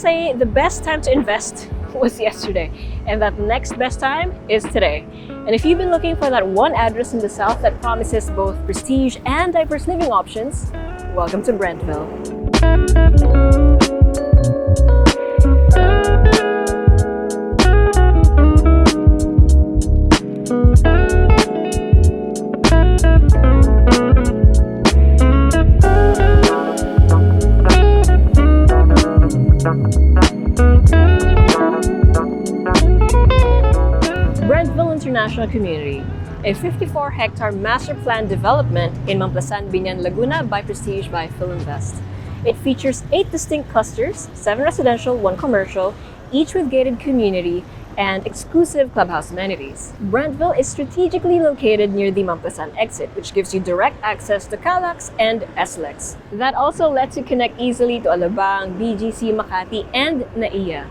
say the best time to invest was yesterday, and that next best time is today. And if you've been looking for that one address in the South that promises both prestige and diverse living options, welcome to Brentville. Brentville International Community, a 54-hectare master plan development in Mamplasan, Biñan, Laguna by Prestige by Filinvest. It features 8 distinct clusters, 7 residential, 1 commercial, each with gated community and exclusive clubhouse amenities. Brentville is strategically located near the Mamplasan Exit, which gives you direct access to CALAX and SLEX. That also lets you connect easily to Alabang, BGC, Makati, and NAIA.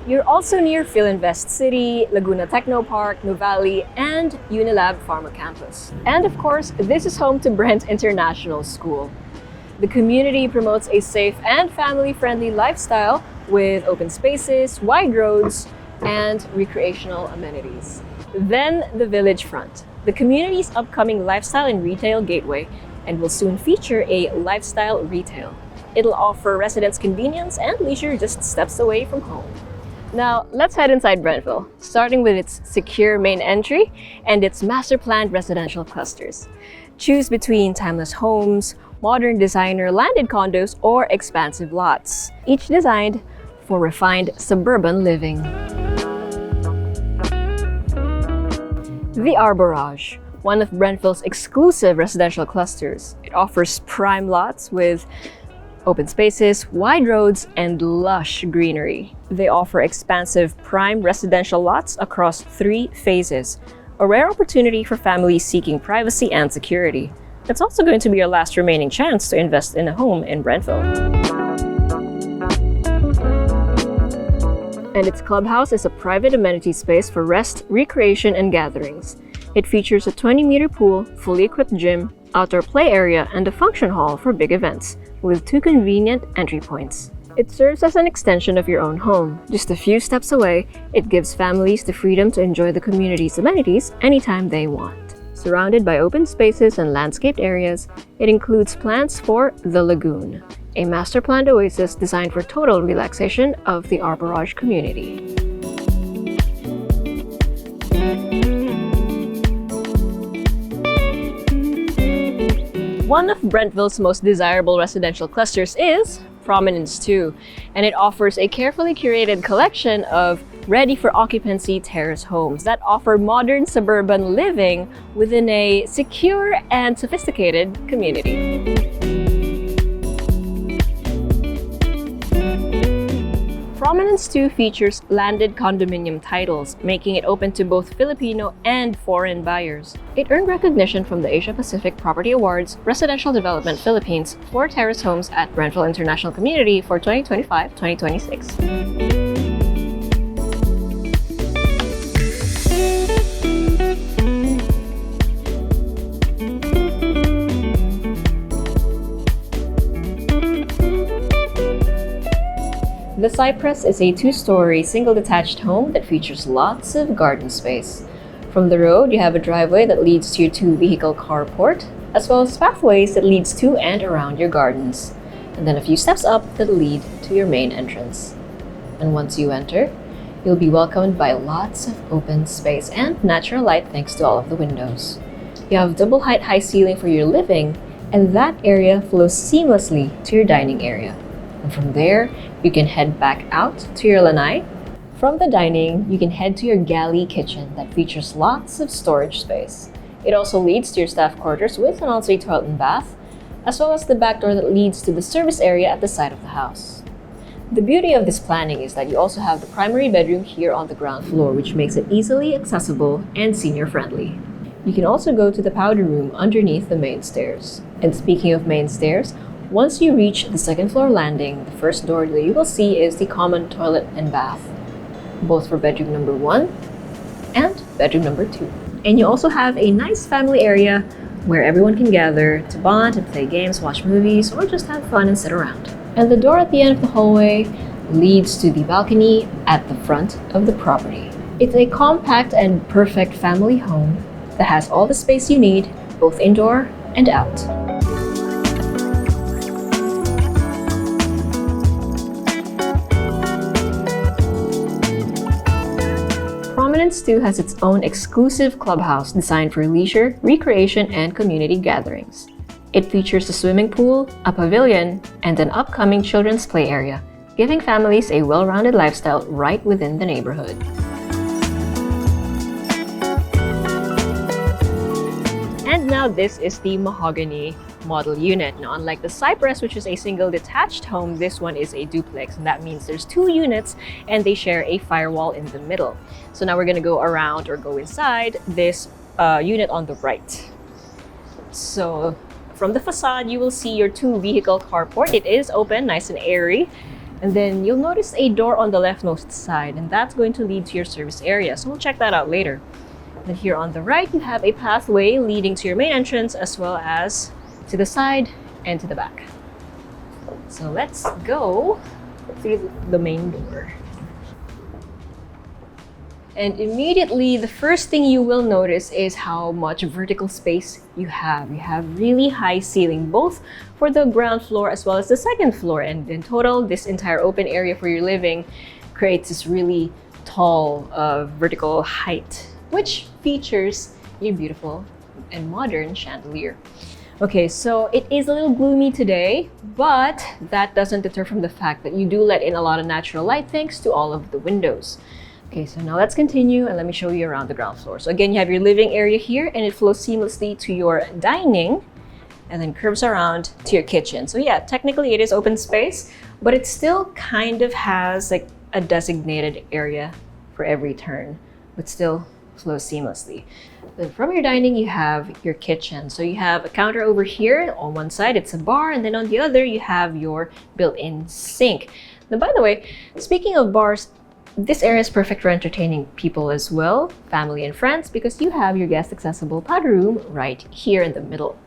You're also near Filinvest City, Laguna Technopark, Nuvali, and Unilab Pharma Campus. And of course, this is home to Brentville International School. The community promotes a safe and family-friendly lifestyle with open spaces, wide roads, and recreational amenities. Then the village front, the community's upcoming lifestyle and retail gateway, and will soon feature a lifestyle retail. It'll offer residents convenience and leisure just steps away from home. Now, let's head inside Brentville, starting with its secure main entry and its master-planned residential clusters. Choose between timeless homes, modern designer landed condos, or expansive lots, each designed for refined suburban living. The Arborage, one of Brentville's exclusive residential clusters. It offers prime lots with open spaces, wide roads, and lush greenery. They offer expansive prime residential lots across 3 phases, a rare opportunity for families seeking privacy and security. It's also going to be your last remaining chance to invest in a home in Brentville. And its clubhouse is a private amenity space for rest, recreation, and gatherings. It features a 20-meter pool, fully equipped gym, outdoor play area, and a function hall for big events, with 2 convenient entry points. It serves as an extension of your own home. Just a few steps away, it gives families the freedom to enjoy the community's amenities anytime they want. Surrounded by open spaces and landscaped areas, it includes plans for the Lagoon, a master-planned oasis designed for total relaxation of the Arborage community. One of Brentville's most desirable residential clusters is Prominence II, and it offers a carefully curated collection of ready-for-occupancy terrace homes that offer modern suburban living within a secure and sophisticated community. Prominence II features landed condominium titles, making it open to both Filipino and foreign buyers. It earned recognition from the Asia Pacific Property Awards Residential Development Philippines for terrace homes at Brentville International Community for 2025-2026. The Cypress is a 2-story single-detached home that features lots of garden space. From the road, you have a driveway that leads to your 2-vehicle carport, as well as pathways that leads to and around your gardens, and then a few steps up that lead to your main entrance. And once you enter, you'll be welcomed by lots of open space and natural light thanks to all of the windows. You have double-height high ceiling for your living, and that area flows seamlessly to your dining area. And from there, you can head back out to your lanai. From the dining, you can head to your galley kitchen that features lots of storage space. It also leads to your staff quarters with an ensuite toilet and bath, as well as the back door that leads to the service area at the side of the house. The beauty of this planning is that you also have the primary bedroom here on the ground floor, which makes it easily accessible and senior-friendly. You can also go to the powder room underneath the main stairs. And speaking of main stairs, once you reach the 2nd floor landing, the first door that you will see is the common toilet and bath, both for bedroom number 1 and bedroom number 2. And you also have a nice family area where everyone can gather to bond and play games, watch movies, or just have fun and sit around. And the door at the end of the hallway leads to the balcony at the front of the property. It's a compact and perfect family home that has all the space you need, both indoor and out. Prominence II has its own exclusive clubhouse designed for leisure, recreation, and community gatherings. It features a swimming pool, a pavilion, and an upcoming children's play area, giving families a well-rounded lifestyle right within the neighborhood. And now this is the Mahogany model unit. Now, unlike the Cypress, which is a single detached home, this one is a duplex, and that means there's two units and they share a firewall in the middle. So now we're gonna go around or go inside this unit on the right. So from the facade, you will see your two vehicle carport. It is open, nice and airy. And then you'll notice a door on the leftmost side, and that's going to lead to your service area. So we'll check that out later. Then here on the right, you have a pathway leading to your main entrance as well as to the side and to the back. So let's go through the main door. And immediately, the first thing you will notice is how much vertical space you have. You have really high ceiling, both for the ground floor as well as the second floor. And in total, this entire open area for your living creates this really tall vertical height, which features a beautiful and modern chandelier. Okay, so it is a little gloomy today, but that doesn't deter from the fact that you do let in a lot of natural light thanks to all of the windows. Okay, so now let's continue and let me show you around the ground floor. So again, you have your living area here and it flows seamlessly to your dining and then curves around to your kitchen. So yeah, technically it is open space, but it still kind of has like a designated area for every turn, but still flows seamlessly. Then from your dining, you have your kitchen. So you have a counter over here. On one side, it's a bar, and then on the other, you have your built-in sink. Now, by the way, speaking of bars, this area is perfect for entertaining people as well, family and friends, because you have your guest accessible powder room right here in the middle.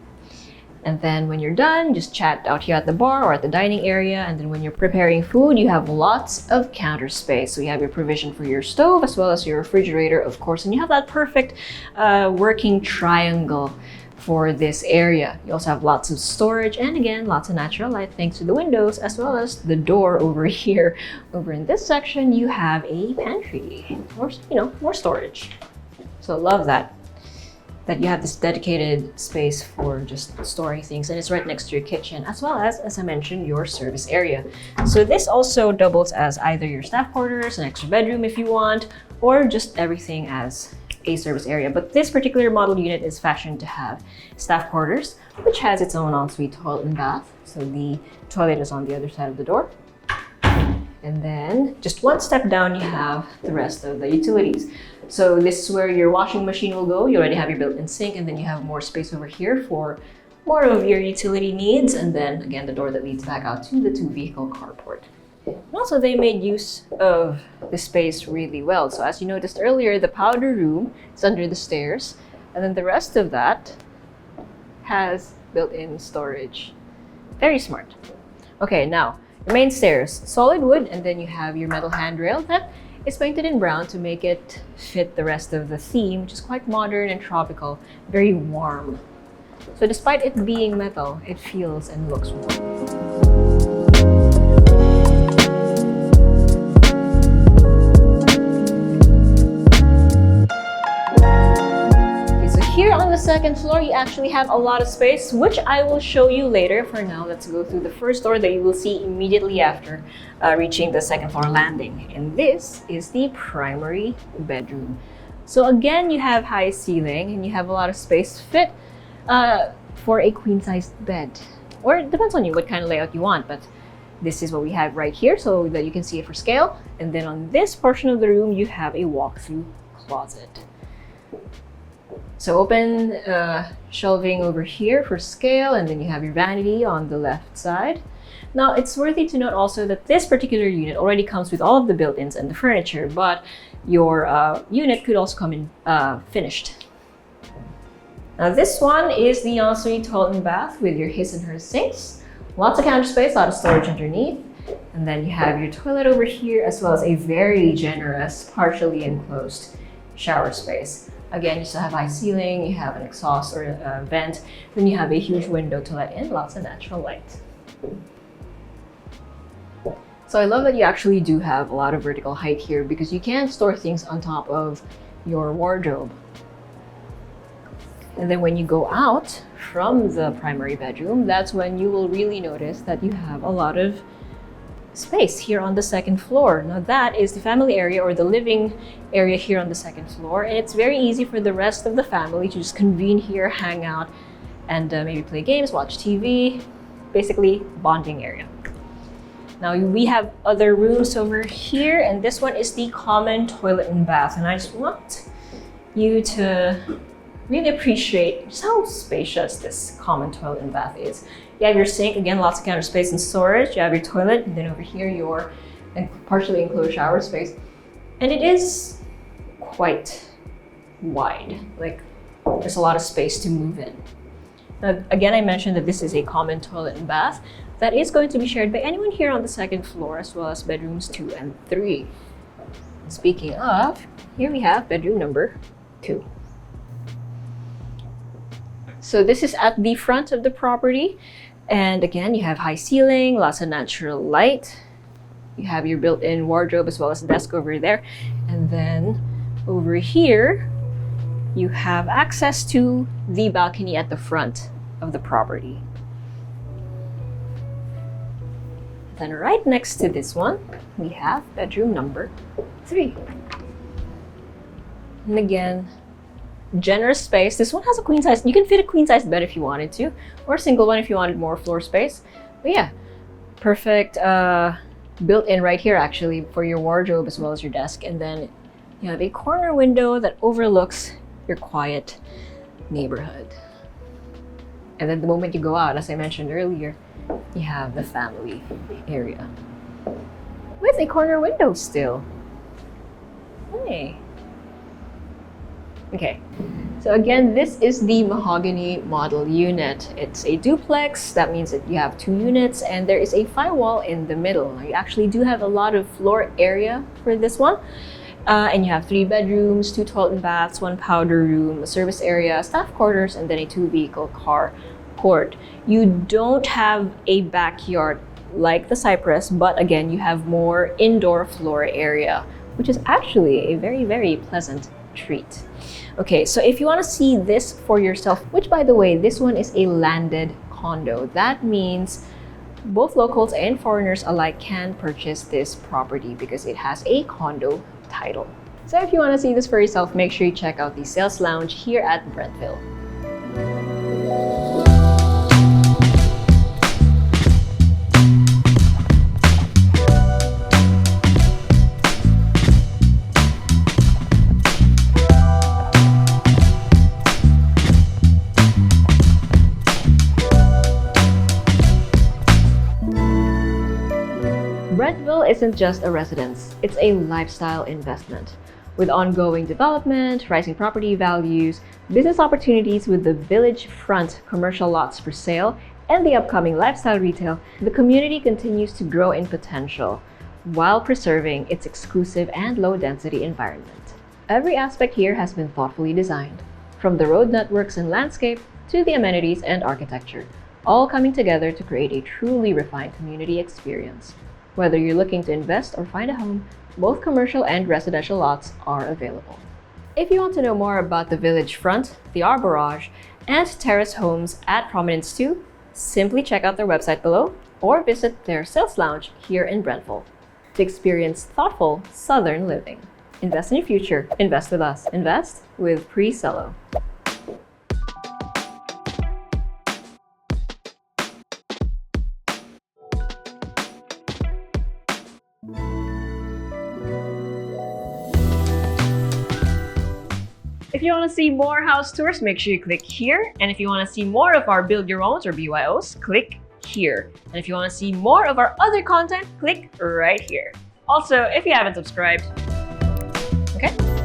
And then when you're done, just chat out here at the bar or at the dining area. And then when you're preparing food, you have lots of counter space. So you have your provision for your stove as well as your refrigerator, of course. And you have that perfect working triangle for this area. You also have lots of storage and again, lots of natural light thanks to the windows as well as the door over here. Over in this section, you have a pantry or, more storage. So love that you have this dedicated space for just storing things, and it's right next to your kitchen, as well as I mentioned, your service area. So this also doubles as either your staff quarters, an extra bedroom if you want, or just everything as a service area. But this particular model unit is fashioned to have staff quarters, which has its own ensuite toilet and bath. So the toilet is on the other side of the door. And then just one step down, you have the rest of the utilities. So this is where your washing machine will go. You already have your built-in sink, and then you have more space over here for more of your utility needs. And then again, the door that leads back out to the two vehicle carport. And also they made use of the space really well. So as you noticed earlier, the powder room is under the stairs. And then the rest of that has built-in storage. Very smart. Okay, now, your main stairs, solid wood, and then you have your metal handrail that is painted in brown to make it fit the rest of the theme, which is quite modern and tropical, very warm. So despite it being metal, it feels and looks warm. Here on the second floor, you actually have a lot of space, which I will show you later. For now, let's go through the first door that you will see immediately after reaching the second floor landing. And this is the primary bedroom. So again, you have high ceiling and you have a lot of space fit for a queen-sized bed. Or it depends on you what kind of layout you want, but this is what we have right here so that you can see it for scale. And then on this portion of the room, you have a walk-through closet. So open shelving over here for scale, and then you have your vanity on the left side. Now, it's worthy to note also that this particular unit already comes with all of the built-ins and the furniture, but your unit could also come in finished. Now, this one is the ensuite toilet and bath with your his and her sinks. Lots of counter space, a lot of storage underneath. And then you have your toilet over here, as well as a very generous, partially enclosed shower space. Again, you still have high ceiling, you have an exhaust or a vent, then you have a huge window to let in lots of natural light. So I love that you actually do have a lot of vertical height here because you can store things on top of your wardrobe. And then when you go out from the primary bedroom, that's when you will really notice that you have a lot of space here on the second floor. Now that is the family area or the living area here on the second floor, and it's very easy for the rest of the family to just convene here, hang out, and maybe play games, watch TV, basically bonding area. Now we have other rooms over here, and this one is the common toilet and bath, and I just want you to really appreciate just how spacious this common toilet and bath is. You have your sink, again, lots of counter space and storage. You have your toilet, and then over here your partially enclosed shower space. And it is quite wide. Like, there's a lot of space to move in. Now, again, I mentioned that this is a common toilet and bath that is going to be shared by anyone here on the second floor, as well as bedrooms 2 and 3. And speaking of, here we have bedroom number 2. So this is at the front of the property. And again, you have high ceiling, lots of natural light. You have your built-in wardrobe as well as a desk over there. And then over here, you have access to the balcony at the front of the property. Then right next to this one, we have bedroom number 3. And again, generous space. This one has a queen size. You can fit a queen size bed if you wanted to, or a single one if you wanted more floor space. But yeah, perfect built in right here actually for your wardrobe as well as your desk. And then you have a corner window that overlooks your quiet neighborhood. And then the moment you go out, as I mentioned earlier, you have the family area with a corner window still. Hey. Okay, so again, this is the Mahogany model unit. It's a duplex. That means that you have 2 units and there is a firewall in the middle. You actually do have a lot of floor area for this one. And you have 3 bedrooms, 2 toilet and baths, 1 powder room, a service area, staff quarters, and then a 2-vehicle car port. You don't have a backyard like the Cypress, but again, you have more indoor floor area, which is actually a very, very pleasant treat. Okay, so if you want to see this for yourself, which by the way, this one is a landed condo. That means both locals and foreigners alike can purchase this property because it has a condo title. So if you want to see this for yourself, make sure you check out the sales lounge here at Brentville. Brentville isn't just a residence, it's a lifestyle investment. With ongoing development, rising property values, business opportunities with the village front commercial lots for sale, and the upcoming lifestyle retail, the community continues to grow in potential while preserving its exclusive and low-density environment. Every aspect here has been thoughtfully designed, from the road networks and landscape to the amenities and architecture, all coming together to create a truly refined community experience. Whether you're looking to invest or find a home, both commercial and residential lots are available. If you want to know more about the village front, the Arborage, and terrace homes at Prominence II, simply check out their website below or visit their sales lounge here in Brentville to experience thoughtful southern living. Invest in your future. Invest with us. Invest with Presello. If you want to see more house tours, make sure you click here. And if you want to see more of our Build Your Owns or BYOs, click here. And if you want to see more of our other content, click right here. Also, if you haven't subscribed, okay?